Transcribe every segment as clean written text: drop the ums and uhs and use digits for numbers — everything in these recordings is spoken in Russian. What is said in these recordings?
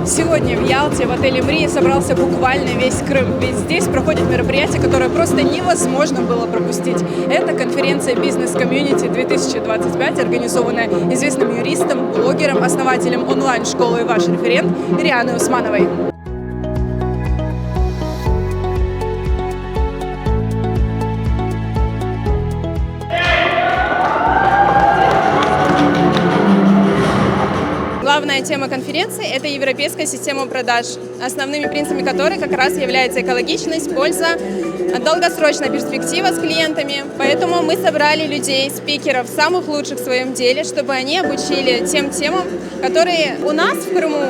Сегодня в Ялте в отеле «Мрия» собрался буквально весь Крым, ведь здесь проходит мероприятие, которое просто невозможно было пропустить. Это конференция «Бизнес-комьюнити-2025», организованная известным юристом, блогером, основателем онлайн-школы «Ваш референт» Рианой Усмановой. Главная тема конференции – это европейская система продаж, основными принципами которой как раз является экологичность, польза, долгосрочная перспектива с клиентами. Поэтому мы собрали людей, спикеров, самых лучших в своем деле, чтобы они обучили тем темам, которые у нас в Крыму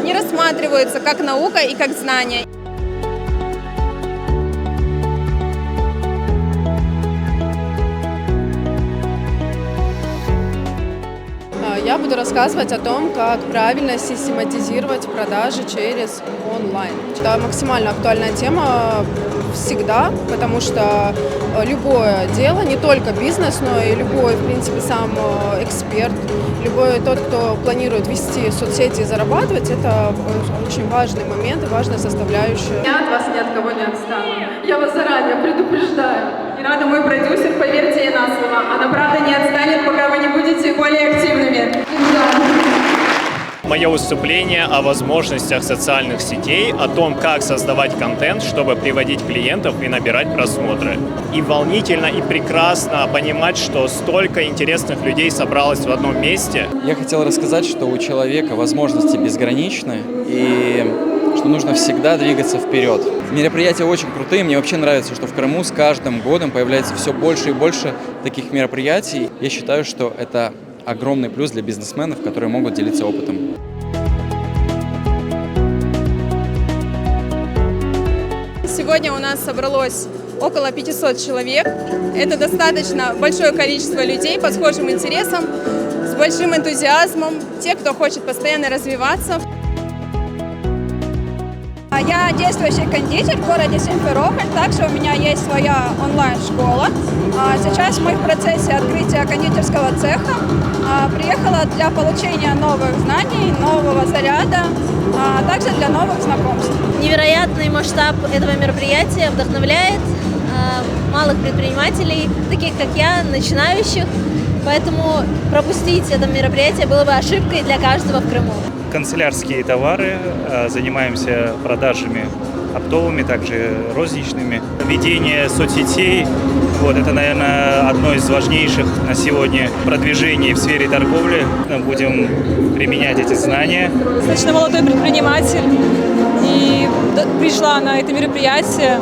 не рассматриваются как наука и как знания. Я буду рассказывать о том, как правильно систематизировать продажи через онлайн. Это максимально актуальная тема всегда, потому что любое дело, не только бизнес, но и любой, в принципе, сам эксперт, любой тот, кто планирует вести соцсети и зарабатывать, это очень важный момент и важная составляющая. Я от вас ни от кого не отстану. Я вас заранее предупреждаю. И надо, мой продюсер, поверьте ей на слово, она правда не отстанет, пока вы не будете более активными. Мое выступление о возможностях социальных сетей, о том, как создавать контент, чтобы приводить клиентов и набирать просмотры. И волнительно, и прекрасно понимать, что столько интересных людей собралось в одном месте. Я хотел рассказать, что у человека возможности безграничны и что нужно всегда двигаться вперед. Мероприятия очень крутые. Мне вообще нравится, что в Крыму с каждым годом появляется все больше и больше таких мероприятий. Я считаю, что это огромный плюс для бизнесменов, которые могут делиться опытом. Сегодня у нас собралось около 500 человек. Это достаточно большое количество людей по схожим интересам, с большим энтузиазмом, те, кто хочет постоянно развиваться. Я действующий кондитер в городе Симферополь, также у меня есть своя онлайн-школа. Сейчас мы в процессе открытия кондитерского цеха. Приехала для получения новых знаний, нового заряда, а также для новых знакомств. Невероятный масштаб этого мероприятия вдохновляет малых предпринимателей, таких как я, начинающих. Поэтому пропустить это мероприятие было бы ошибкой для каждого в Крыму. Канцелярские товары, занимаемся продажами оптовыми, также розничными. Ведение соцсетей, это, наверное, одно из важнейших на сегодня продвижений в сфере торговли. Будем применять эти знания. Достаточно молодой предприниматель и пришла на это мероприятие.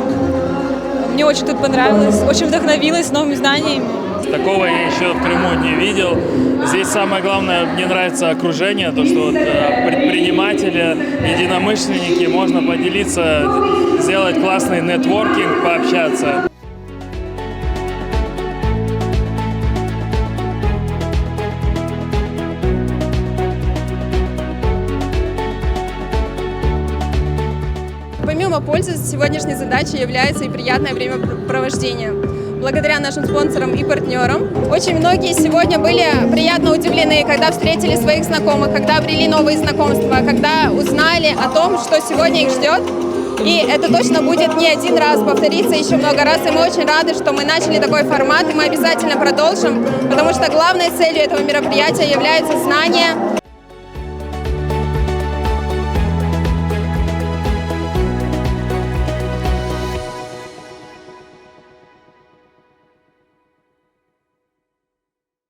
Мне очень тут понравилось, очень вдохновилась новыми знаниями. Такого я еще в Крыму не видел. Здесь самое главное, мне нравится окружение, то, что предприниматели, единомышленники, можно поделиться, сделать классный нетворкинг, пообщаться. Помимо пользы, сегодняшней задачей является и приятное времяпровождение. Благодаря нашим спонсорам и партнерам. Очень многие сегодня были приятно удивлены, когда встретили своих знакомых, когда обрели новые знакомства, когда узнали о том, что сегодня их ждет. И это точно будет не один раз, повторится еще много раз. И мы очень рады, что мы начали такой формат, и мы обязательно продолжим, потому что главной целью этого мероприятия является знание,